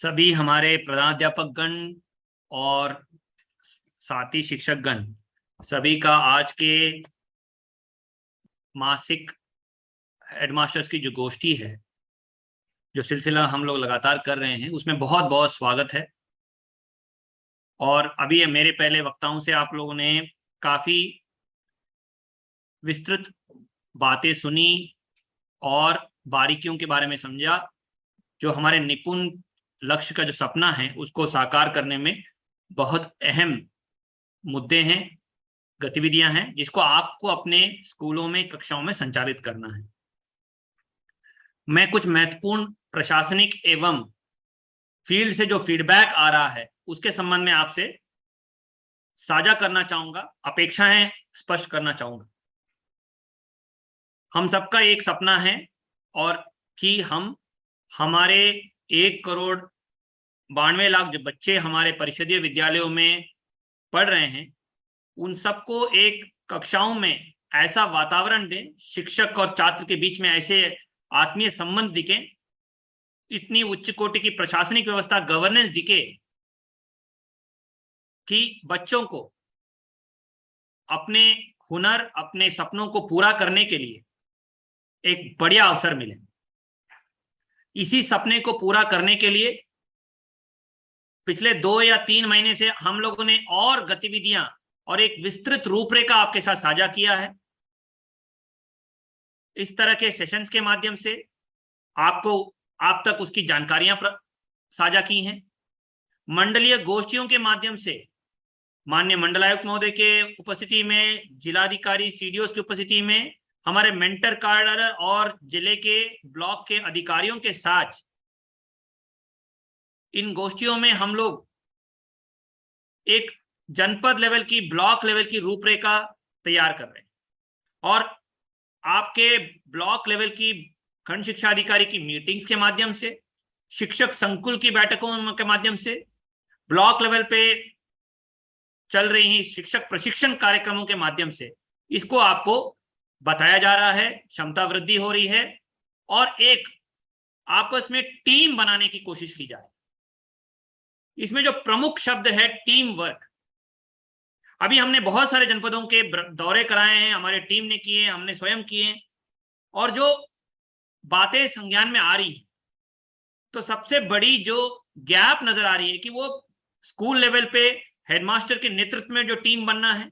सभी हमारे प्रधानाध्यापकगण और साथी शिक्षकगण सभी का आज के मासिक हेडमास्टर्स की जो गोष्ठी है, जो सिलसिला हम लोग लगातार कर रहे हैं, उसमें बहुत बहुत स्वागत है। और अभी मेरे पहले वक्ताओं से आप लोगों ने काफ़ी विस्तृत बातें सुनी और बारीकियों के बारे में समझा। जो हमारे निपुण लक्ष्य का जो सपना है उसको साकार करने में बहुत अहम मुद्दे हैं, गतिविधियां हैं, जिसको आपको अपने स्कूलों में, कक्षाओं में संचालित करना है। मैं कुछ महत्वपूर्ण प्रशासनिक एवं फील्ड से जो फीडबैक आ रहा है उसके संबंध में आपसे साझा करना चाहूंगा, अपेक्षाएं स्पष्ट करना चाहूंगा। हम सबका एक सपना है और कि हम हमारे 1,92,00,000 जो बच्चे हमारे परिषदीय विद्यालयों में पढ़ रहे हैं, उन सबको एक कक्षाओं में ऐसा वातावरण दें, शिक्षक और छात्र के बीच में ऐसे आत्मीय संबंध दिखे, इतनी उच्च कोटि की प्रशासनिक व्यवस्था, गवर्नेंस दिखे कि बच्चों को अपने हुनर, अपने सपनों को पूरा करने के लिए एक बढ़िया अवसर मिले। इसी सपने को पूरा करने के लिए पिछले 2 या 3 महीने से हम लोगों ने और गतिविधियां और एक विस्तृत रूपरेखा आपके साथ साझा किया है। इस तरह के सेशंस के माध्यम से आप तक उसकी जानकारियां साझा की हैं। मंडलीय गोष्ठियों के माध्यम से माननीय मंडलायुक्त महोदय के उपस्थिति में, जिलाधिकारी सीडीओ की उपस्थिति में, हमारे मेंटर कार्डर और जिले के ब्लॉक के अधिकारियों के साथ इन गोष्ठियों में हम लोग एक जनपद लेवल की, ब्लॉक लेवल की रूपरेखा तैयार कर रहे हैं। और आपके ब्लॉक लेवल की खंड शिक्षा अधिकारी की मीटिंग्स के माध्यम से, शिक्षक संकुल की बैठकों के माध्यम से, ब्लॉक लेवल पे चल रही शिक्षक प्रशिक्षण कार्यक्रमों के माध्यम से इसको आपको बताया जा रहा है, क्षमता वृद्धि हो रही है और एक आपस में टीम बनाने की कोशिश की जा रही है। इसमें जो प्रमुख शब्द है टीम वर्क। अभी हमने बहुत सारे जनपदों के दौरे कराए हैं, हमारे टीम ने किए, हमने स्वयं किए, और जो बातें संज्ञान में आ रही है, तो सबसे बड़ी जो गैप नजर आ रही है कि वो स्कूल लेवल पे हेडमास्टर के नेतृत्व में जो टीम बनना है,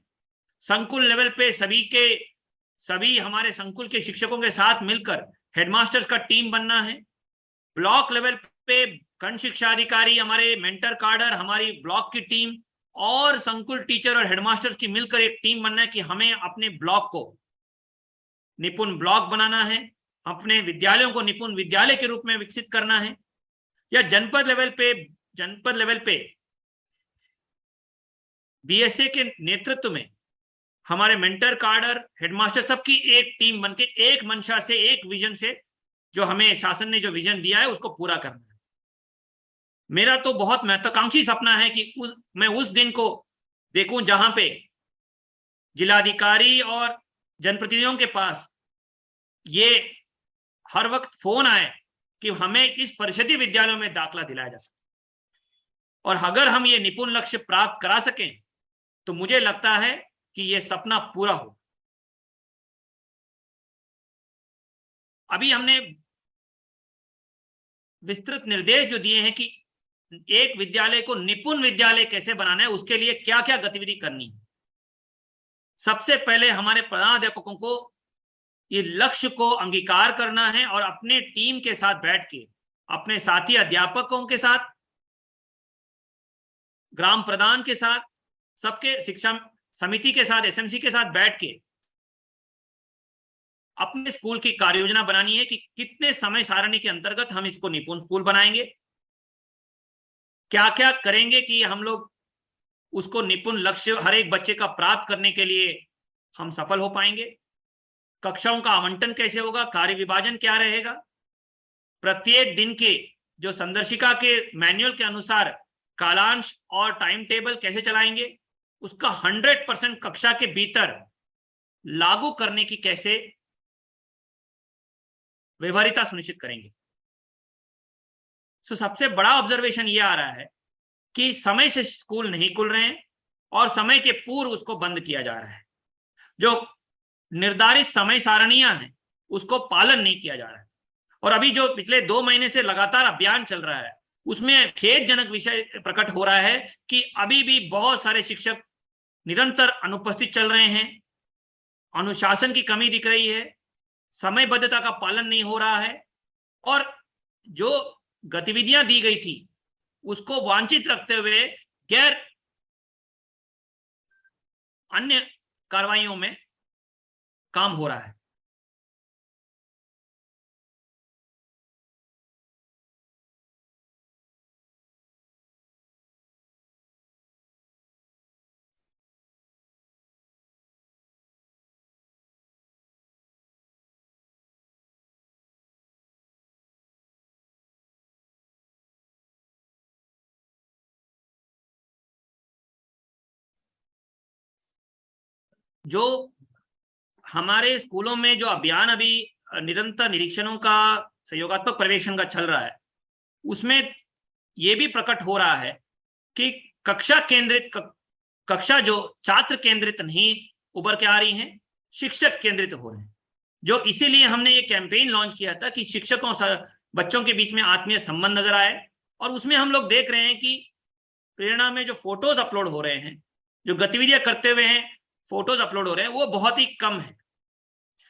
संकुल लेवल पे सभी हमारे संकुल के शिक्षकों के साथ मिलकर हेडमास्टर्स का टीम बनना है, ब्लॉक लेवल पे खंड शिक्षा अधिकारी, हमारे मेंटर कार्डर, हमारी ब्लॉक की टीम और संकुल टीचर और हेडमास्टर्स की मिलकर एक टीम बनना है कि हमें अपने ब्लॉक को निपुण ब्लॉक बनाना है, अपने विद्यालयों को निपुण विद्यालय के रूप में विकसित करना है, या जनपद लेवल पे बीएसए के नेतृत्व में हमारे मेंटर कार्डर, हेडमास्टर सबकी एक टीम बनके एक मंशा से, एक विजन से, जो हमें शासन ने जो विजन दिया है उसको पूरा करना है। मेरा तो बहुत महत्वाकांक्षी सपना है कि मैं उस दिन को देखूं जहां पे जिलाधिकारी और जनप्रतिनिधियों के पास ये हर वक्त फोन आए कि हमें इस परिषदीय विद्यालयों में दाखला दिलाया जा सके। और अगर हम ये निपुण लक्ष्य प्राप्त करा सकें तो मुझे लगता है कि ये सपना पूरा हो। अभी हमने विस्तृत निर्देश जो दिए हैं कि एक विद्यालय को निपुण विद्यालय कैसे बनाना है, उसके लिए क्या क्या गतिविधि करनी है। सबसे पहले हमारे प्रधानाध्यापकों को ये लक्ष्य को अंगीकार करना है और अपने टीम के साथ बैठ के, अपने साथी अध्यापकों के साथ, ग्राम प्रधान के साथ, सबके शिक्षा समिति के साथ, एसएमसी के साथ बैठ के अपने स्कूल की कार्य योजना बनानी है कि कितने समय सारणी के अंतर्गत हम इसको निपुण स्कूल बनाएंगे, क्या क्या करेंगे कि हम लोग उसको निपुण लक्ष्य हर एक बच्चे का प्राप्त करने के लिए हम सफल हो पाएंगे, कक्षाओं का आवंटन कैसे होगा, कार्य विभाजन क्या रहेगा, प्रत्येक दिन के जो संदर्शिका के मैनुअल के अनुसार कालांश और टाइम टेबल कैसे चलाएंगे, उसका 100% कक्षा के भीतर लागू करने की कैसे व्यवहारिता सुनिश्चित करेंगे। सो सबसे बड़ा ऑब्जर्वेशन ये आ रहा है कि समय से स्कूल नहीं खुल रहे हैं और समय के पूर्व उसको बंद किया जा रहा है। जो निर्धारित समय सारणियां हैं उसको पालन नहीं किया जा रहा है। और अभी जो पिछले 2 महीने से लगातार अभियान चल रहा है उसमें खेदजनक विषय प्रकट हो रहा है कि अभी भी बहुत सारे शिक्षक निरंतर अनुपस्थित चल रहे हैं, अनुशासन की कमी दिख रही है, समयबद्धता का पालन नहीं हो रहा है और जो गतिविधियां दी गई थी उसको वांछित रखते हुए गैर अन्य कार्रवाइयों में काम हो रहा है। जो हमारे स्कूलों में जो अभियान अभी निरंतर निरीक्षणों का सहयोगात्मक पर्यवेक्षण का चल रहा है उसमें यह भी प्रकट हो रहा है कि कक्षा जो छात्र केंद्रित नहीं उभर के आ रही हैं, शिक्षक केंद्रित हो रहे हैं। जो इसीलिए हमने ये कैंपेन लॉन्च किया था कि शिक्षकों बच्चों के बीच में आत्मीय संबंध नजर आए। और उसमें हम लोग देख रहे हैं कि प्रेरणा में जो फोटोज अपलोड हो रहे हैं, जो गतिविधियां करते हुए हैं फोटोज अपलोड हो रहे हैं, वो बहुत ही कम है।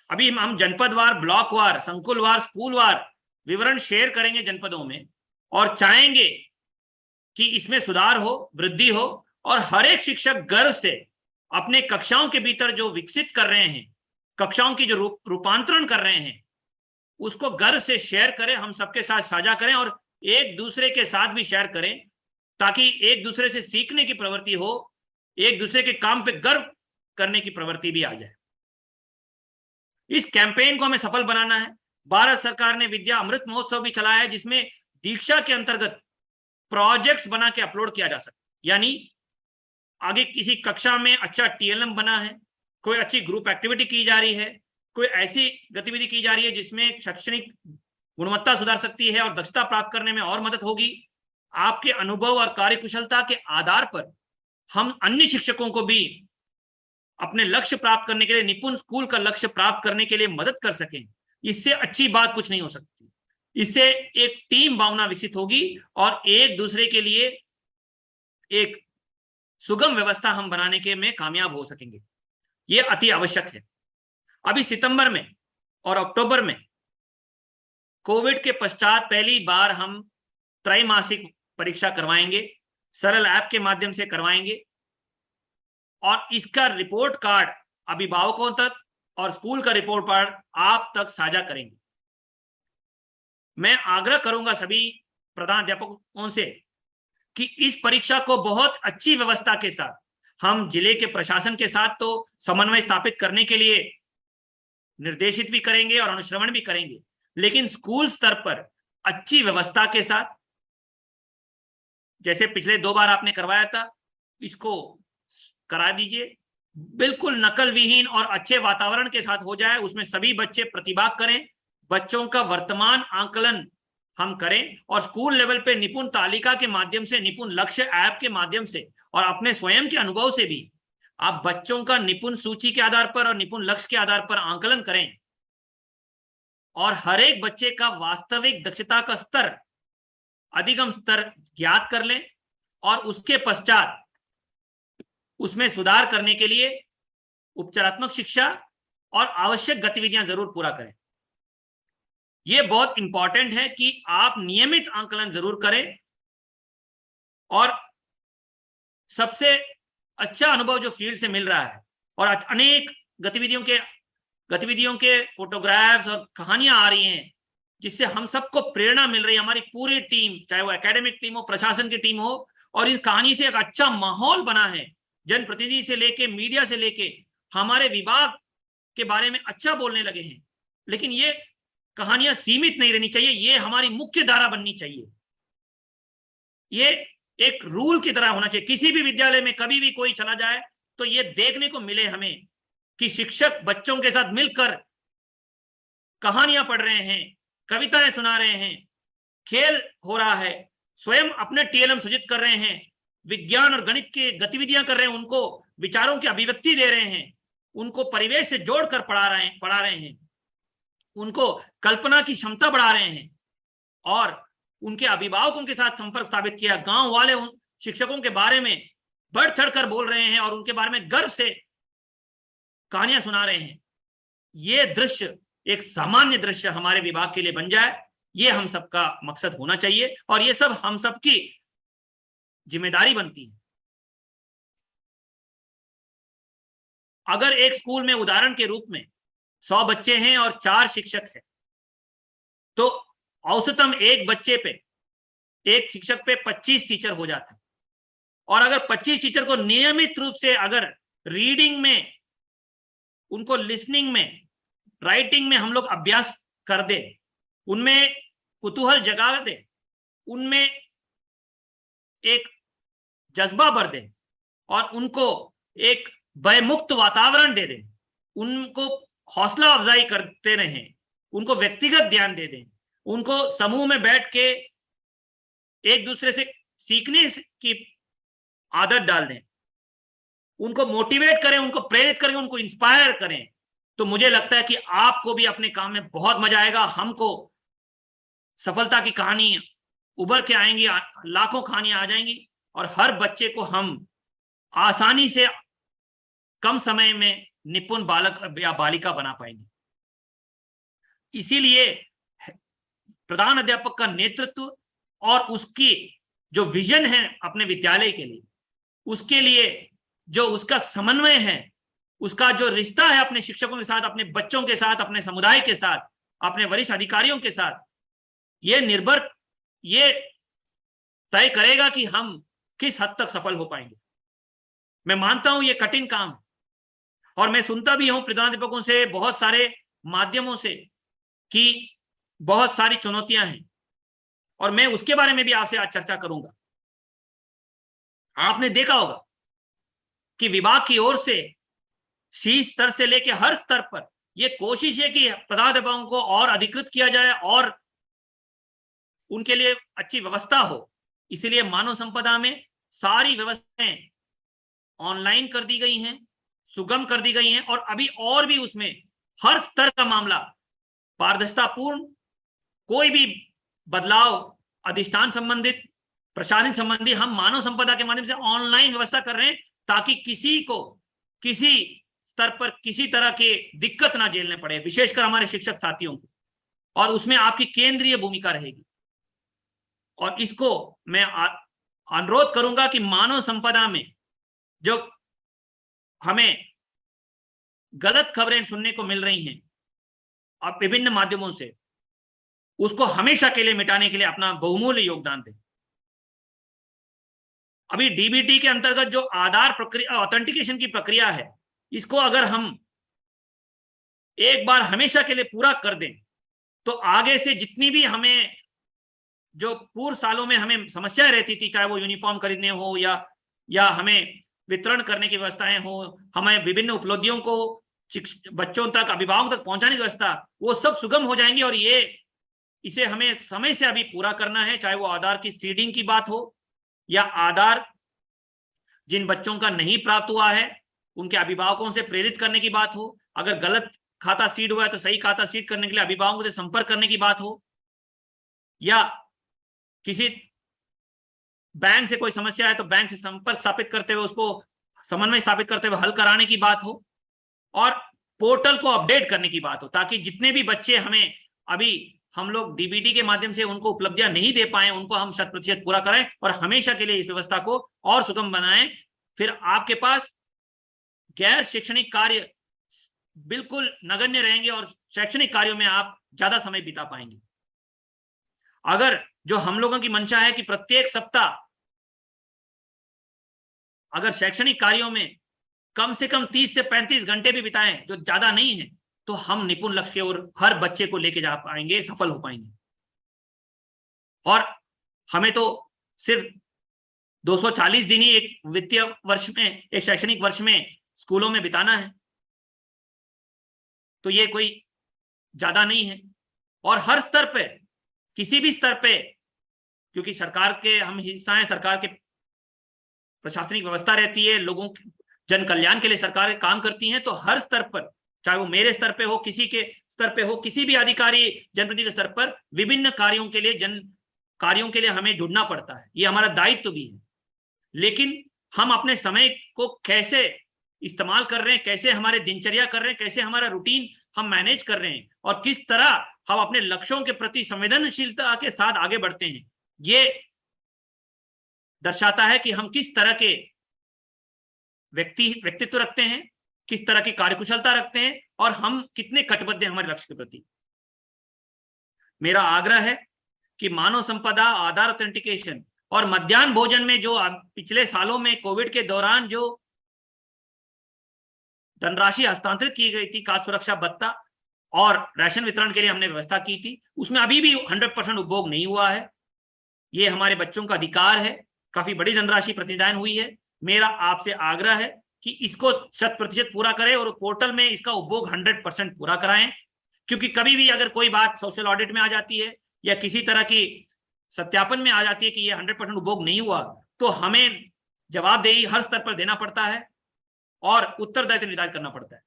अभी हम जनपदवार, ब्लॉकवार, संकुलवार, स्कूलवार विवरण शेयर करेंगे जनपदों में और चाहेंगे कि इसमें सुधार हो, वृद्धि हो और हर एक शिक्षक गर्व से अपने कक्षाओं के भीतर जो विकसित कर रहे हैं, कक्षाओं की जो रूपांतरण कर रहे हैं, उसको गर्व से शेयर करें, हम सबके साथ साझा करें और एक दूसरे के साथ भी शेयर करें ताकि एक दूसरे से सीखने की प्रवृत्ति हो, एक दूसरे के काम पे गर्व करने की प्रवृत्ति भी आ जाए। इस कैंपेन को हमें सफल बनाना है। भारत सरकार ने विद्या अमृत महोत्सव भी चलाया है जिसमें दीक्षा के अंतर्गत प्रोजेक्ट्स बना के अपलोड किया जा सकता है। यानी आगे किसी कक्षा में अच्छा टीएलएम बना है, कोई अच्छी ग्रुप एक्टिविटी की जा रही है, कोई ऐसी गतिविधि की जा रही है जिसमें शैक्षणिक गुणवत्ता सुधार सकती है और दक्षता प्राप्त करने में और मदद होगी। आपके अनुभव और कार्यकुशलता के आधार पर हम अन्य शिक्षकों को भी अपने लक्ष्य प्राप्त करने के लिए, निपुण स्कूल का लक्ष्य प्राप्त करने के लिए मदद कर सकें। इससे अच्छी बात कुछ नहीं हो सकती। इससे एक टीम भावना विकसित होगी और एक दूसरे के लिए एक सुगम व्यवस्था हम बनाने के में कामयाब हो सकेंगे। ये अति आवश्यक है। अभी सितंबर में और अक्टूबर में कोविड के पश्चात पहली बार हम त्रैमासिक परीक्षा करवाएंगे, सरल ऐप के माध्यम से करवाएंगे और इसका रिपोर्ट कार्ड अभिभावकों तक और स्कूल का रिपोर्ट कार्ड आप तक साझा करेंगे। मैं आग्रह करूंगा सभी प्रधानाध्यापकों से कि इस परीक्षा को बहुत अच्छी व्यवस्था के साथ, हम जिले के प्रशासन के साथ तो समन्वय स्थापित करने के लिए निर्देशित भी करेंगे और अनुश्रवण भी करेंगे, लेकिन स्कूल स्तर पर अच्छी व्यवस्था के साथ, जैसे पिछले 2 बार आपने करवाया था, इसको करा दीजिए। बिल्कुल नकल विहीन और अच्छे वातावरण के साथ हो जाए, उसमें सभी बच्चे प्रतिभाग करें, बच्चों का वर्तमान आंकलन हम करें और स्कूल लेवल पे निपुण तालिका के माध्यम से, निपुण लक्ष्य ऐप के माध्यम से और अपने स्वयं के अनुभव से भी आप बच्चों का निपुण सूची के आधार पर और निपुण लक्ष्य के आधार पर आंकलन करें और हर एक बच्चे का वास्तविक दक्षता का स्तर, अधिगम स्तर ज्ञात कर लें और उसके पश्चात उसमें सुधार करने के लिए उपचारात्मक शिक्षा और आवश्यक गतिविधियां जरूर पूरा करें। यह बहुत इंपॉर्टेंट है कि आप नियमित आंकलन जरूर करें और सबसे अच्छा अनुभव जो फील्ड से मिल रहा है और अनेक गतिविधियों के फोटोग्राफ्स और कहानियां आ रही हैं जिससे हम सबको प्रेरणा मिल रही है। हमारी पूरी टीम, चाहे वो एकेडमिक टीम हो, प्रशासन की टीम हो, और इस कहानी से एक अच्छा माहौल बना है। जनप्रतिनिधि से लेके, मीडिया से लेके हमारे विभाग के बारे में अच्छा बोलने लगे हैं। लेकिन ये कहानियां सीमित नहीं रहनी चाहिए, ये हमारी मुख्य धारा बननी चाहिए। ये एक रूल की तरह होना चाहिए। किसी भी विद्यालय में कभी भी कोई चला जाए तो ये देखने को मिले हमें कि शिक्षक बच्चों के साथ मिलकर कहानियां पढ़ रहे हैं, कविताएं सुना रहे हैं, खेल हो रहा है, स्वयं अपने टीएलएम सृजित कर रहे हैं, विज्ञान और गणित की गतिविधियां कर रहे हैं, उनको विचारों की अभिव्यक्ति दे रहे हैं, उनको परिवेश से जोड़कर पढ़ा रहे हैं, उनको कल्पना की क्षमता बढ़ा रहे हैं और उनके अभिभावकों के साथ संपर्क स्थापित किया। गांव वाले उन शिक्षकों के बारे में बढ़ चढ़कर बोल रहे हैं और उनके बारे में गर्व से कहानियां सुना रहे हैं। ये दृश्य एक सामान्य दृश्य हमारे विभाग के लिए बन जाए, ये हम सबका मकसद होना चाहिए और ये सब हम सबकी जिम्मेदारी बनती है। अगर एक स्कूल में उदाहरण के रूप में 100 बच्चे हैं और 4 शिक्षक हैं, तो औसतम एक शिक्षक पे 25 टीचर हो जाते हैं। और अगर 25 टीचर को नियमित रूप से अगर रीडिंग में, उनको लिसनिंग में, राइटिंग में हम लोग अभ्यास कर दे, उनमें कुतूहल जगा दे, उनमें एक जज्बा भर दे और उनको एक भयमुक्त वातावरण दे दें, उनको हौसला अफजाई करते रहें, उनको व्यक्तिगत ध्यान दे दें, उनको समूह में बैठ के एक दूसरे से सीखने की आदत डाल दें, उनको मोटिवेट करें, उनको प्रेरित करें, उनको इंस्पायर करें, तो मुझे लगता है कि आपको भी अपने काम में बहुत मजा आएगा। हमको सफलता की कहानी उभर के आएंगी, लाखों कहानियां आ जाएंगी और हर बच्चे को हम आसानी से कम समय में निपुण बालक या बालिका बना पाएंगे। इसीलिए प्रधान अध्यापक का नेतृत्व और उसकी जो विजन है अपने विद्यालय के लिए, उसके लिए जो उसका समन्वय है, उसका जो रिश्ता है अपने शिक्षकों के साथ, अपने बच्चों के साथ, अपने समुदाय के साथ, अपने वरिष्ठ अधिकारियों के साथ, ये तय करेगा कि हम किस हद तक सफल हो पाएंगे। मैं मानता हूं ये कठिन काम, और मैं सुनता भी हूं प्रधानाध्यापकों से बहुत सारे माध्यमों से कि बहुत सारी चुनौतियां हैं, और मैं उसके बारे में भी आपसे आज चर्चा करूंगा। आपने देखा होगा कि विभाग की ओर से शीर्ष स्तर से लेकर हर स्तर पर यह कोशिश है कि प्रधानाध्यापकों को और अधिकृत किया जाए और उनके लिए अच्छी व्यवस्था हो। इसलिए मानव संपदा में सारी व्यवस्थाएं ऑनलाइन कर दी गई हैं, सुगम कर दी गई हैं, और अभी और भी उसमें हर स्तर का मामला पारदर्शितापूर्ण, कोई भी बदलाव अधिष्ठान संबंधित, प्रशासनिक संबंधी, हम मानव संपदा के माध्यम से ऑनलाइन व्यवस्था कर रहे हैं ताकि किसी को किसी स्तर पर किसी तरह की दिक्कत ना झेलने पड़े, विशेषकर हमारे शिक्षक साथियों को, और उसमें आपकी केंद्रीय भूमिका रहेगी। और इसको मैं अनुरोध करूंगा कि मानव संपदा में जो हमें गलत खबरें सुनने को मिल रही हैं और विभिन्न माध्यमों से, उसको हमेशा के लिए मिटाने के लिए अपना बहुमूल्य योगदान दें। अभी डीबीटी के अंतर्गत जो आधार प्रक्रिया, ऑथेंटिकेशन की प्रक्रिया है, इसको अगर हम एक बार हमेशा के लिए पूरा कर दें तो आगे से जितनी भी हमें जो पूर्व सालों में हमें समस्याएं रहती थी, चाहे वो यूनिफॉर्म खरीदने हो या हमें वितरण करने की व्यवस्थाएं हो, हमें विभिन्न उपलब्धियों को बच्चों तक, अभिभावकों तक पहुंचाने की व्यवस्था, वो सब सुगम हो जाएंगी। और इसे हमें समय से अभी पूरा करना है, चाहे वो आधार की सीडिंग की बात हो या आधार जिन बच्चों का नहीं प्राप्त हुआ है उनके अभिभावकों से प्रेरित करने की बात हो, अगर गलत खाता सीड हुआ है तो सही खाता सीड करने के लिए अभिभावकों से संपर्क करने की बात हो, या किसी बैंक से कोई समस्या है तो बैंक से संपर्क स्थापित करते हुए, उसको समन्वय स्थापित करते हुए हल कराने की बात हो, और पोर्टल को अपडेट करने की बात हो, ताकि जितने भी बच्चे हमें अभी हम लोग डीबीटी के माध्यम से उनको उपलब्धियां नहीं दे पाए, उनको हम 100% पूरा करें और हमेशा के लिए इस व्यवस्था को और सुगम बनाएं। फिर आपके पास गैर शैक्षणिक कार्य बिल्कुल नगण्य रहेंगे और शैक्षणिक कार्यों में आप ज्यादा समय बिता पाएंगे। अगर जो हम लोगों की मंशा है कि प्रत्येक सप्ताह अगर शैक्षणिक कार्यों में कम से कम 30 से 35 घंटे भी बिताएं, जो ज्यादा नहीं है, तो हम निपुण लक्ष्य की ओर हर बच्चे को लेके जा पाएंगे, सफल हो पाएंगे। और हमें तो सिर्फ 240 दिन ही एक वित्तीय वर्ष में, एक शैक्षणिक वर्ष में स्कूलों में बिताना है, तो ये कोई ज्यादा नहीं है। और हर स्तर पे किसी भी स्तर पे, क्योंकि सरकार के हम हिस्सा हैं, सरकार के प्रशासनिक व्यवस्था रहती है, लोगों जन कल्याण के लिए सरकार काम करती हैं, तो हर स्तर पर, चाहे वो मेरे स्तर पे हो, किसी के स्तर पे हो, किसी भी अधिकारी जनप्रतिनिधि के स्तर पर, विभिन्न कार्यों के लिए हमें जुड़ना पड़ता है, ये हमारा दायित्व भी है। लेकिन हम अपने समय को कैसे इस्तेमाल कर रहे हैं, कैसे हमारे दिनचर्या कर रहे हैं, कैसे हमारा रूटीन हम मैनेज कर रहे हैं, और किस तरह हम अपने लक्ष्यों के प्रति संवेदनशीलता के साथ आगे बढ़ते हैं, ये दर्शाता है कि हम किस तरह के व्यक्तित्व रखते हैं, किस तरह की कार्यकुशलता रखते हैं, और हम कितने कटिबद्ध हैं हमारे लक्ष्य के प्रति। मेरा आग्रह है कि मानव संपदा आधार ऑथेंटिकेशन और मध्याह्न भोजन में जो पिछले सालों में कोविड के दौरान जो धनराशि हस्तांतरित की गई थी, खाद्य सुरक्षा भत्ता और राशन वितरण के लिए हमने व्यवस्था की थी, उसमें अभी भी 100% उपभोग नहीं हुआ है। ये हमारे बच्चों का अधिकार है, काफी बड़ी धनराशि प्रतिदान हुई है। मेरा आपसे आग्रह है कि इसको 100% पूरा करें और पोर्टल में इसका उपभोग 100% पूरा कराएं, क्योंकि कभी भी अगर कोई बात सोशल ऑडिट में आ जाती है या किसी तरह की सत्यापन में आ जाती है कि ये 100% उपभोग नहीं हुआ, तो हमें जवाबदेही हर स्तर पर देना पड़ता है और उत्तरदायित्व निर्धारित करना पड़ता है।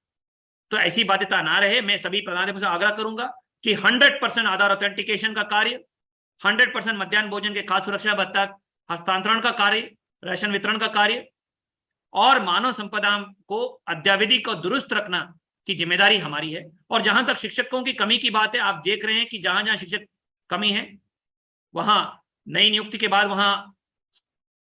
तो ऐसी बाध्यता ना रहे। मैं सभी प्रधानाध्यापकों से आग्रह करूंगा कि 100% आधार ऑथेंटिकेशन का कार्य, 100% मध्याह्न भोजन के खाद्य सुरक्षा भत्ता हस्तांतरण का कार्य, राशन वितरण का कार्य और मानव संपदा को अद्यावधि को दुरुस्त रखना की जिम्मेदारी हमारी है। और जहां तक शिक्षकों की कमी की बात है, आप देख रहे हैं कि जहां जहां शिक्षक कमी है, वहां नई नियुक्ति के बाद वहां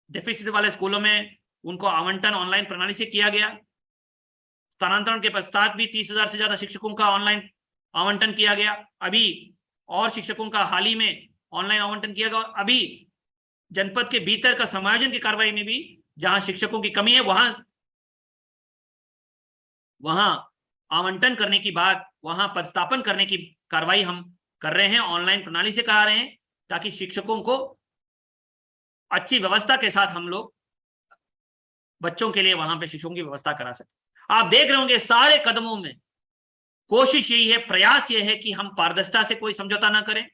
डेफिसिट वाले स्कूलों में उनको आवंटन ऑनलाइन प्रणाली से किया गया। स्थानांतरण के पश्चात भी 30,000 से ज्यादा शिक्षकों का ऑनलाइन आवंटन किया गया। अभी और शिक्षकों का हाल ही में ऑनलाइन आवंटन किया गया। और अभी जनपद के भीतर का समायोजन की कार्रवाई में भी जहां शिक्षकों की कमी है, वहां आवंटन करने की बात, वहां प्रतिस्थापन करने की कार्रवाई हम कर रहे हैं, ऑनलाइन प्रणाली से करा रहे हैं, ताकि शिक्षकों को अच्छी व्यवस्था के साथ हम लोग बच्चों के लिए वहां पे शिक्षकों की व्यवस्था करा सके। आप देख रहे होंगे सारे कदमों में कोशिश यही है, प्रयास यह है कि हम पारदर्शिता से कोई समझौता ना करें,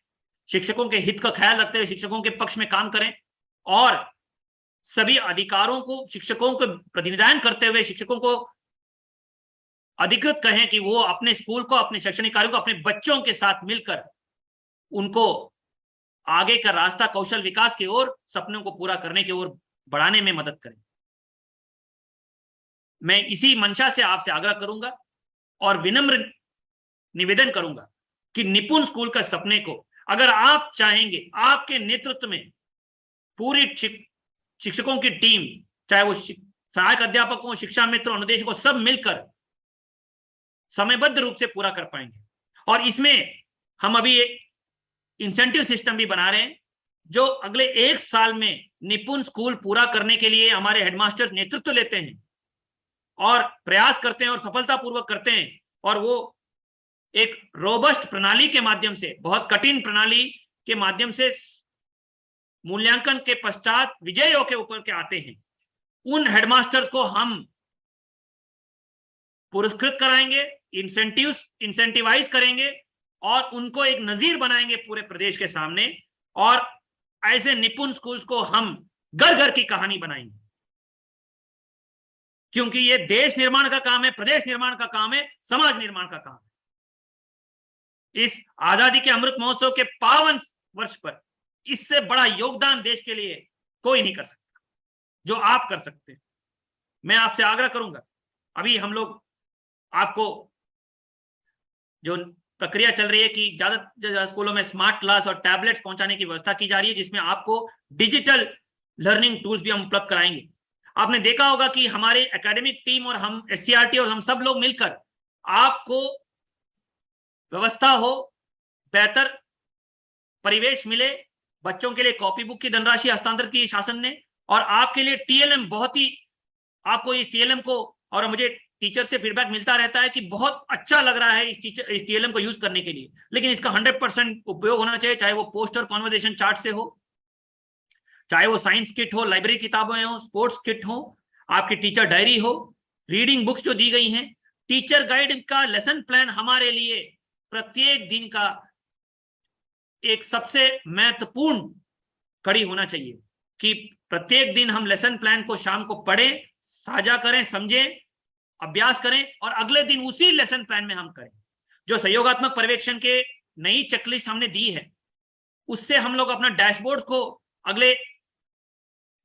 शिक्षकों के हित का ख्याल रखते हुए शिक्षकों के पक्ष में काम करें और सभी अधिकारों को शिक्षकों को प्रतिनिधान करते हुए शिक्षकों को अधिकृत कहें कि वो अपने स्कूल को, अपने शैक्षणिक कार्यों को अपने बच्चों के साथ मिलकर उनको आगे का रास्ता कौशल विकास की ओर, सपनों को पूरा करने की ओर बढ़ाने में मदद करें। मैं इसी मंशा से आपसे आग्रह करूंगा और विनम्र निवेदन करूंगा कि निपुण स्कूल का सपने को अगर आप चाहेंगे, आपके नेतृत्व में पूरी शिक्षकों की टीम, चाहे वो सहायक अध्यापकों, शिक्षा मित्रों, अनुदेशकों, सब मिलकर समयबद्ध रूप से पूरा कर पाएंगे। और इसमें हम अभी एक इंसेंटिव सिस्टम भी बना रहे हैं, जो अगले 1 साल में निपुण स्कूल पूरा करने के लिए हमारे हेडमास्टर नेतृत्व लेते हैं और प्रयास करते हैं और सफलतापूर्वक करते हैं। और वो एक रोबस्ट प्रणाली के माध्यम से, बहुत कठिन प्रणाली के माध्यम से मूल्यांकन के पश्चात विजयों के ऊपर के आते हैं। उन हेडमास्टर्स को हम पुरस्कृत कराएंगे, इंसेंटिवाइज करेंगे और उनको एक नजीर बनाएंगे पूरे प्रदेश के सामने। और ऐसे निपुण स्कूल्स को हम घर घर की कहानी बनाएंगे, क्योंकि ये देश निर्माण का काम है, प्रदेश निर्माण का काम है, समाज निर्माण का काम है। इस आजादी के अमृत महोत्सव के 52 वर्ष पर इससे बड़ा योगदान देश के लिए कोई नहीं कर सकता जो आप कर सकते हैं। मैं आपसे आग्रह करूंगा, अभी हम लोग आपको जो प्रक्रिया चल रही है कि ज्यादा स्कूलों में स्मार्ट क्लास और टैबलेट्स पहुंचाने की व्यवस्था की जा रही है, जिसमें आपको डिजिटल लर्निंग टूल्स भी हम उपलब्ध कराएंगे। आपने देखा होगा कि हमारे एकेडमिक टीम और हम SCRT और हम सब लोग मिलकर आपको व्यवस्था हो, बेहतर परिवेश मिले, बच्चों के लिए कॉपी बुक की धनराशि हस्तांतरित की शासन ने, और आपके लिए TLM बहुत ही, आपको इस TLM को, और मुझे टीचर से फीडबैक मिलता रहता है कि बहुत अच्छा लग रहा है इस TLM को यूज करने के लिए, लेकिन इसका 100% उपयोग होना चाहिए, चाहे वो पोस्टर कॉन्वर्सेशन चार्ट से हो, चाहे वो साइंस किट हो, लाइब्रेरी किताबें हो, स्पोर्ट्स किट हो, आपकी टीचर डायरी हो, रीडिंग बुक्स जो दी गई हैं, टीचर गाइड का लेसन प्लान हमारे लिए प्रत्येक दिन का एक सबसे महत्वपूर्ण कड़ी होना चाहिए कि प्रत्येक दिन हम लेसन प्लान को शाम को पढ़ें, साझा करें, समझें, अभ्यास करें और अगले दिन उसी लेसन प्लान में हम करें। जो सहयोगात्मक पर्यवेक्षण के नई चेकलिस्ट हमने दी है, उससे हम लोग अपना डैशबोर्ड को अगले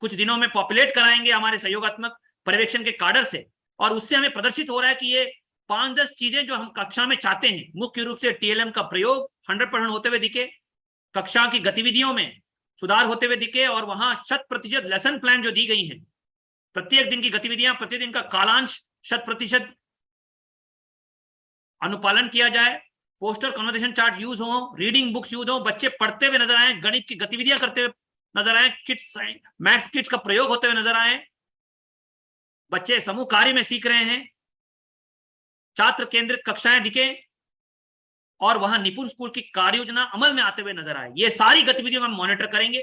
कुछ दिनों में पॉपुलेट कराएंगे हमारे सहयोगात्मक पर्यवेक्षण के काडर से, और उससे हमें प्रदर्शित हो रहा है कि ये 5-10 चीजें जो हम कक्षा में चाहते हैं, मुख्य रूप से टीएलएम का प्रयोग 100% होते हुए दिखे, कक्षा की गतिविधियों में सुधार होते हुए दिखे, और वहां 100% लेसन प्लान जो दी गई है, प्रत्येक दिन की गतिविधियां, प्रतिदिन का कालांश 100% अनुपालन किया जाए, पोस्टर कन्वर्सेशन चार्ट यूज हो, रीडिंग बुक्स यूज हो, बच्चे पढ़ते हुए नजर आए, गणित की गतिविधियां करते हुए नजर आए, किट्स मैथ्स किट्स का प्रयोग होते हुए नजर आए, बच्चे समूह कार्य में सीख रहे हैं, छात्र केंद्रित कक्षाएं दिखे, और वहां निपुण स्कूल की कार्य योजना अमल में आते हुए नजर आए। ये सारी गतिविधियों में हम मॉनिटर करेंगे।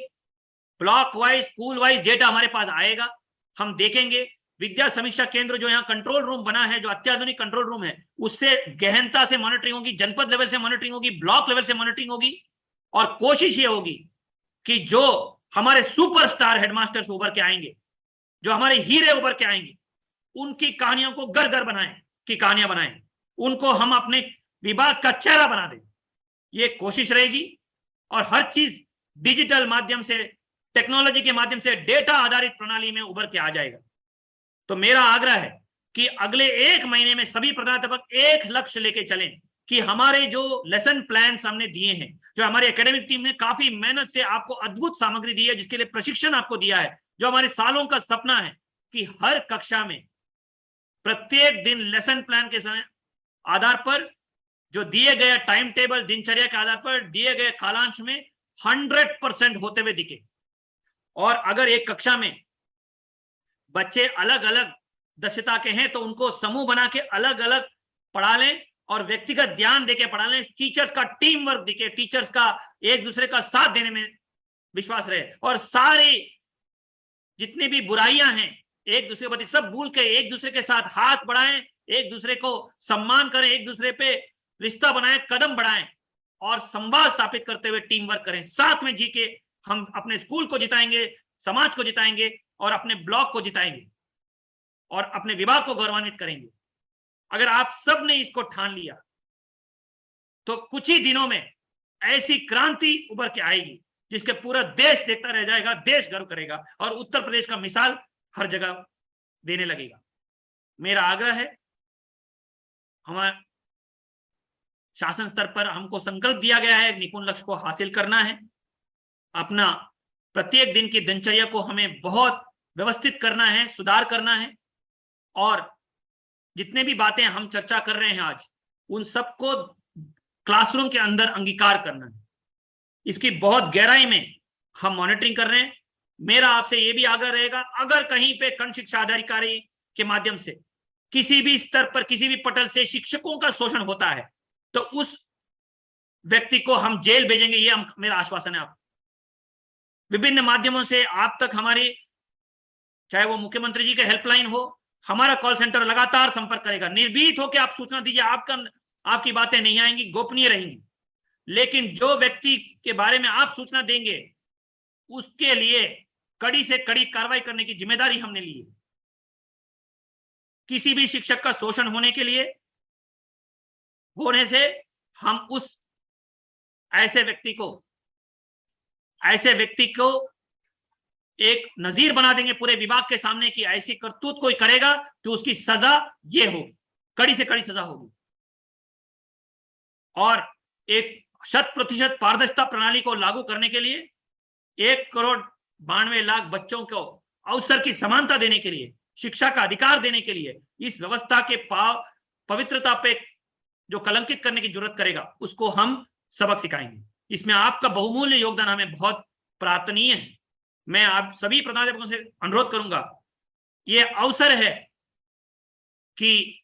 Block wise, school wise data हमारे पास आएगा, हम देखेंगे। विद्या समीक्षा केंद्र जो यहाँ कंट्रोल रूम बना है, जो अत्याधुनिक कंट्रोल रूम है, उससे गहनता से मॉनिटरिंग होगी, जनपद लेवल से मॉनिटरिंग होगी, ब्लॉक लेवल से मॉनिटरिंग होगी, और कोशिश ये होगी कि जो हमारे सुपरस्टार हेडमास्टर्स उभर के आएंगे, जो हमारे हीरे उभर के आएंगे, उनकी कहानियों को घर घर बनाएं, की कहानियां बनाएं, उनको हम अपने विभाग का चेहरा बना दें। ये कोशिश रहेगी, और हर चीज डिजिटल माध्यम से, टेक्नोलॉजी के माध्यम से, डेटा आधारित प्रणाली में उभर के आ जाएगा। तो मेरा आग्रह है कि अगले 1 महीने में सभी प्राध्यापक एक लक्ष्य लेके चलें कि हमारे जो लेसन प्लान हमने दिए हैं, जो हमारी एकेडमिक टीम ने काफी मेहनत से आपको अद्भुत सामग्री दी है, जिसके लिए प्रशिक्षण आपको दिया है, जो हमारे सालों का सपना है कि हर कक्षा में प्रत्येक दिन लेसन प्लान के आधार पर, जो दिए गए टाइम टेबल, दिनचर्या के आधार पर दिए गए कालांश में 100% होते हुए दिखे। और अगर एक कक्षा में बच्चे अलग अलग दक्षता के हैं तो उनको समूह बना के अलग अलग पढ़ा लें, और व्यक्तिगत ध्यान देके पढ़ा लें। टीचर्स का टीम वर्क दिखे, टीचर्स का एक दूसरे का साथ देने में विश्वास रहे, और सारी जितनी भी बुराइयां हैं एक दूसरे के प्रति सब भूल के एक दूसरे के साथ हाथ बढ़ाएं, एक दूसरे को सम्मान करें, एक दूसरे पे रिश्ता बनाएं, कदम बढ़ाएं, और संवाद स्थापित करते हुए टीम वर्क करें। साथ में जी के हम अपने स्कूल को जिताएंगे, समाज को जिताएंगे, और अपने ब्लॉक को जिताएंगे, और अपने विभाग को गौरवान्वित करेंगे। अगर आप सब ने इसको ठान लिया तो कुछ ही दिनों में ऐसी क्रांति उभर के आएगी जिसके पूरा देश देखता रह जाएगा, देश गर्व करेगा, और उत्तर प्रदेश का मिसाल हर जगह देने लगेगा। मेरा आग्रह है, हमारे शासन स्तर पर हमको संकल्प दिया गया है, निपुण लक्ष्य को हासिल करना है। अपना प्रत्येक दिन की दिनचर्या को हमें बहुत व्यवस्थित करना है, सुधार करना है, और जितने भी बातें हम चर्चा कर रहे हैं आज, उन सबको क्लासरूम के अंदर अंगीकार करना है। इसकी बहुत गहराई में हम मॉनिटरिंग कर रहे हैं। मेरा आपसे यह भी आग्रह रहेगा, अगर कहीं पे खंड शिक्षा अधिकारी के माध्यम से किसी भी स्तर पर, किसी भी पटल से शिक्षकों का शोषण होता है, तो उस व्यक्ति को हम जेल भेजेंगे, ये मेरा आश्वासन है। आप विभिन्न माध्यमों से आप तक हमारी, चाहे वो मुख्यमंत्री जी के हेल्पलाइन हो, हमारा कॉल सेंटर लगातार संपर्क करेगा। निर्भीत होकर आप सूचना दीजिए, आपकी बातें नहीं आएंगी, गोपनीय रहेंगी, लेकिन जो व्यक्ति के बारे में आप सूचना देंगे उसके लिए कड़ी से कड़ी कार्रवाई करने की जिम्मेदारी हमने ली है। किसी भी शिक्षक का शोषण होने से हम उस ऐसे व्यक्ति को एक नजीर बना देंगे पूरे विभाग के सामने कि ऐसी करतूत कोई करेगा तो उसकी सजा ये होगी, कड़ी से कड़ी सजा होगी। और एक 100% पारदर्शिता प्रणाली को लागू करने के लिए 1,92,00,000 बच्चों को अवसर की समानता देने के लिए, शिक्षा का अधिकार देने के लिए, इस व्यवस्था के पवित्रता पे जो कलंकित करने की जरूरत करेगा उसको हम सबक सिखाएंगे। इसमें आपका बहुमूल्य योगदान हमें बहुत प्रार्थनीय है। मैं आप सभी प्राध्यापकों से अनुरोध करूंगा, ये अवसर है कि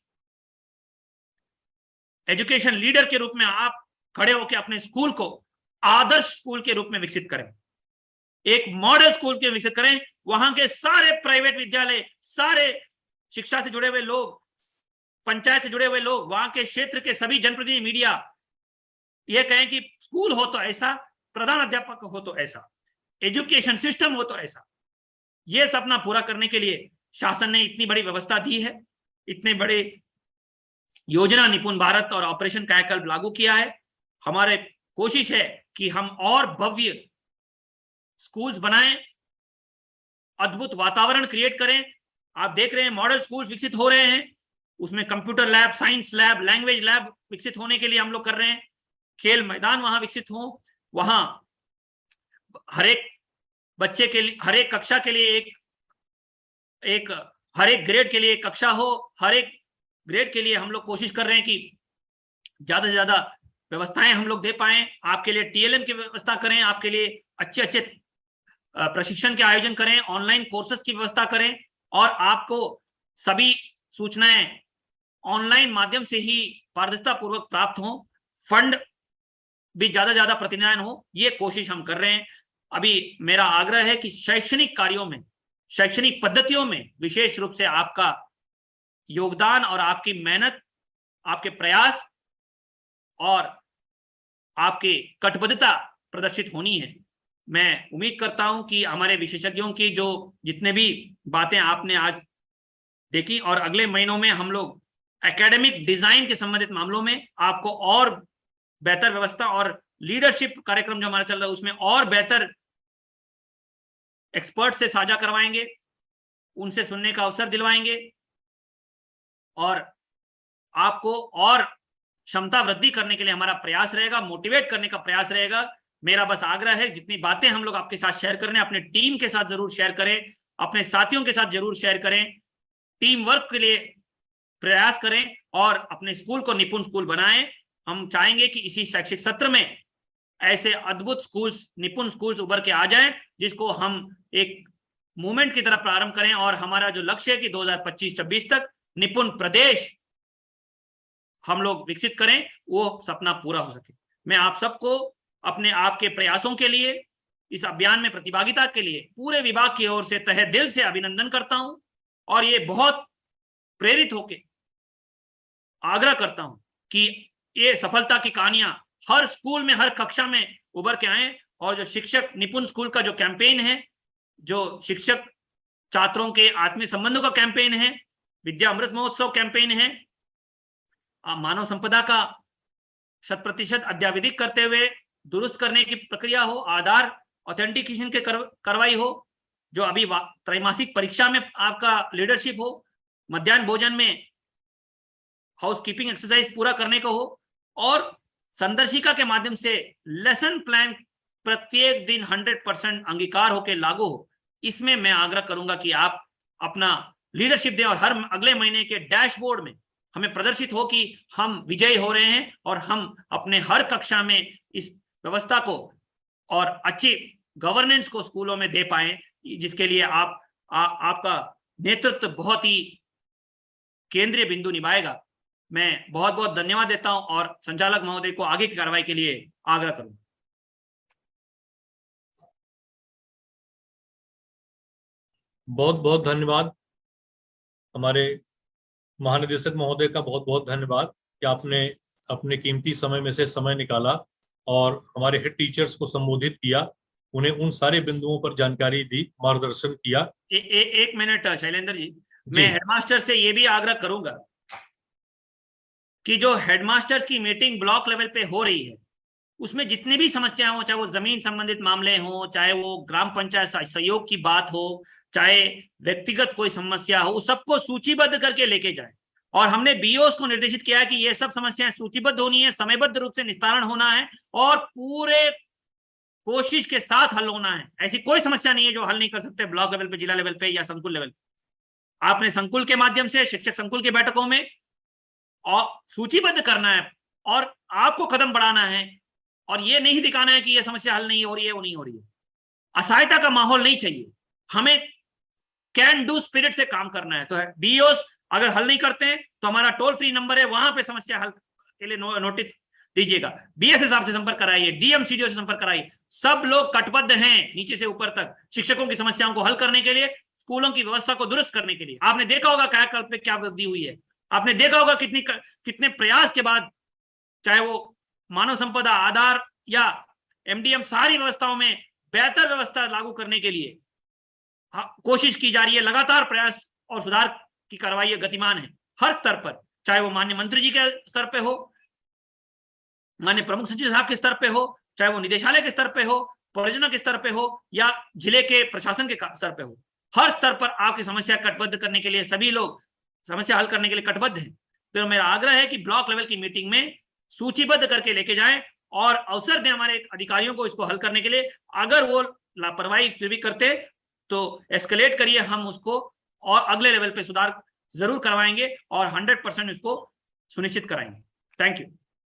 एजुकेशन लीडर के रूप में आप खड़े होकर अपने स्कूल को आदर्श स्कूल के रूप में विकसित करें, एक मॉडल स्कूल के विकसित करें। वहां के सारे प्राइवेट विद्यालय, सारे शिक्षा से जुड़े हुए लोग, पंचायत से जुड़े हुए लोग, वहां के क्षेत्र के सभी जनप्रतिनिधि, मीडिया, ये कहें कि स्कूल हो तो ऐसा, प्रधान अध्यापक हो तो ऐसा, एजुकेशन सिस्टम हो तो ऐसा। ये सपना पूरा करने के लिए शासन ने इतनी बड़ी व्यवस्था दी है, इतने बड़े योजना निपुण भारत और ऑपरेशन कायाकल्प लागू किया है। हमारे कोशिश है कि हम और भव्य स्कूल्स बनाएं, अद्भुत वातावरण क्रिएट करें। आप देख रहे हैं मॉडल स्कूल विकसित हो रहे हैं, उसमें computer lab, science lab, language lab विकसित होने के लिए हम लोग कर रहे हैं। खेल मैदान वहां विकसित हो, वहां हर एक बच्चे के लिए, हर एक कक्षा के लिए हर एक ग्रेड के लिए एक कक्षा हो। हर एक ग्रेड के लिए हम लोग कोशिश कर रहे हैं कि ज्यादा से ज्यादा व्यवस्थाएं हम लोग दे पाए। आपके लिए टीएलएम की व्यवस्था करें, आपके लिए अच्छे अच्छे प्रशिक्षण के आयोजन करें, ऑनलाइन कोर्सेज की व्यवस्था करें, और आपको सभी सूचनाएं ऑनलाइन माध्यम से ही पारदर्शिता पूर्वक प्राप्त हो, फंड भी ज्यादा ज्यादा प्रतिनिधान हो। ये कोशिश हम कर रहे हैं। अभी मेरा आग्रह है कि शैक्षणिक कार्यों में, शैक्षणिक पद्धतियों में विशेष रूप से आपका योगदान और आपकी मेहनत, आपके प्रयास और आपकी कटिबद्धता प्रदर्शित होनी है। मैं उम्मीद करता हूं कि हमारे विशेषज्ञों की जो जितने भी बातें आपने आज देखी, और अगले महीनों में हम लोग एकेडमिक डिजाइन के संबंधित मामलों में आपको और बेहतर व्यवस्था और लीडरशिप कार्यक्रम जो हमारा चल रहा है उसमें और बेहतर एक्सपर्ट से साझा करवाएंगे, उनसे सुनने का अवसर दिलवाएंगे और आपको और क्षमता वृद्धि करने के लिए हमारा प्रयास रहेगा, मोटिवेट करने का प्रयास रहेगा। मेरा बस आग्रह है, जितनी बातें हम लोग आपके साथ शेयर कर रहे हैं, अपने टीम के साथ जरूर शेयर करें, अपने साथियों के साथ जरूर शेयर करें, टीम वर्क के लिए प्रयास करें और अपने स्कूल को निपुण स्कूल बनाएं। हम चाहेंगे कि इसी शैक्षिक सत्र में ऐसे अद्भुत स्कूल्स, निपुण स्कूल्स उभर के आ जाएं, जिसको हम एक मूवमेंट की तरह प्रारंभ करें, और हमारा जो लक्ष्य है कि 2025-26 तक निपुण प्रदेश हम लोग विकसित करें, वो सपना पूरा हो सके। मैं आप सबको अपने आपके प्रयासों के लिए, इस अभियान में प्रतिभागिता के लिए पूरे विभाग की ओर से तहे दिल से अभिनंदन करता हूं, और ये बहुत प्रेरित होके आग्रह करता हूं कि ये सफलता की कहानियां हर स्कूल में, हर कक्षा में उभर के आए, और जो शिक्षक निपुण स्कूल का जो कैंपेन है, जो शिक्षक छात्रों के आत्मीय संबंधों का कैंपेन है, विद्या अमृत महोत्सव कैंपेन है, मानव संपदा का 100% अद्यावधिक करते हुए दुरुस्त करने की प्रक्रिया हो, आधार ऑथेंटिकेशन के करवाई हो, जो अभी त्रैमासिक परीक्षा में आपका लीडरशिप हो, मध्याह्न भोजन में हाउसकीपिंग एक्सरसाइज पूरा करने को हो, और संदर्शिका के माध्यम से लेसन प्लान प्रत्येक दिन 100% अंगीकार होकर लागू हो। इसमें मैं आग्रह करूंगा कि आप अपना लीडरशिप दें, और हर अगले महीने के डैशबोर्ड में हमें प्रदर्शित हो कि हम विजयी हो रहे हैं, और हम अपने हर कक्षा में इस व्यवस्था को और अच्छी गवर्नेंस को स्कूलों में दे पाए, जिसके लिए आपका नेतृत्व बहुत ही केंद्रीय बिंदु निभाएगा। मैं बहुत बहुत धन्यवाद देता हूं, और संचालक महोदय को आगे की कार्रवाई के लिए आग्रह करूंगा। बहुत बहुत धन्यवाद हमारे महानिदेशक महोदय का, बहुत बहुत धन्यवाद कि आपने अपने कीमती समय में से समय निकाला और हमारे हेड टीचर्स को संबोधित किया, उन्हें उन सारे बिंदुओं पर जानकारी दी, मार्गदर्शन किया। एक मिनट शैलेंद्र जी, मैं हेडमास्टर से ये भी आग्रह करूंगा कि जो हेडमास्टर्स की मीटिंग ब्लॉक लेवल पे हो रही है, उसमें जितनी भी समस्याएं हो, चाहे वो जमीन संबंधित मामले हो, चाहे वो ग्राम पंचायत सहयोग की बात हो, चाहे व्यक्तिगत कोई समस्या हो, उस सबको सूचीबद्ध करके लेके जाए। और हमने बीओस को निर्देशित किया है कि ये सब समस्याएं सूचीबद्ध होनी है, समयबद्ध रूप से निस्तारण होना है, और पूरे कोशिश के साथ हल होना है। ऐसी कोई समस्या नहीं है जो हल नहीं कर सकते ब्लॉक लेवल पे, जिला लेवल पे या संकुल लेवल पे। आपने संकुल के माध्यम से, शिक्षक संकुल की बैठकों में और सूचीबद्ध करना है, और आपको कदम बढ़ाना है, और ये नहीं दिखाना है कि ये समस्या हल नहीं हो रही है, वो नहीं हो रही है। असहायता का माहौल नहीं चाहिए, हमें कैन डू स्पिरिट से काम करना है। तो बीओस अगर हल नहीं करते हैं तो हमारा टोल फ्री नंबर है, वहां पे समस्या हल के लिए नोटिस दीजिएगा, बीएसए साहब से संपर्क कराइए, डीएमसीडीओ से संपर्क कराइए। सब लोग कटिबद्ध हैं नीचे से ऊपर तक शिक्षकों की समस्याओं को हल करने के लिए, स्कूलों की व्यवस्था को दुरुस्त करने के लिए। आपने देखा होगा कायाकल्प में क्या वृद्धि हुई है, आपने देखा होगा कितने प्रयास के बाद, चाहे वो मानव संपदा, आधार या एमडीएम सारी व्यवस्थाओं में बेहतर व्यवस्था लागू करने के लिए कोशिश की जा रही है। लगातार प्रयास और सुधार की कार्रवाई गतिमान है हर स्तर पर, चाहे वो माननीय मंत्री जी के स्तर पे हो, माननीय प्रमुख सचिव साहब के स्तर पे हो, चाहे वो निदेशालय के स्तर पे हो, परियोजना के स्तर पे हो, या जिले के प्रशासन के स्तर पे हो। हर स्तर पर आपकी समस्या कटबद्ध करने के लिए सभी लोग समस्या हल करने के लिए कटबद्ध हैं। तो मेरा आग्रह है कि ब्लॉक लेवल की मीटिंग में सूचीबद्ध करके लेके जाएं और अवसर दें हमारे अधिकारियों को इसको हल करने के लिए। अगर वो लापरवाही फिर भी करते तो एस्केलेट करिए, हम उसको और अगले लेवल पे सुधार जरूर करवाएंगे और 100% इसको सुनिश्चित कराएंगे। Thank you.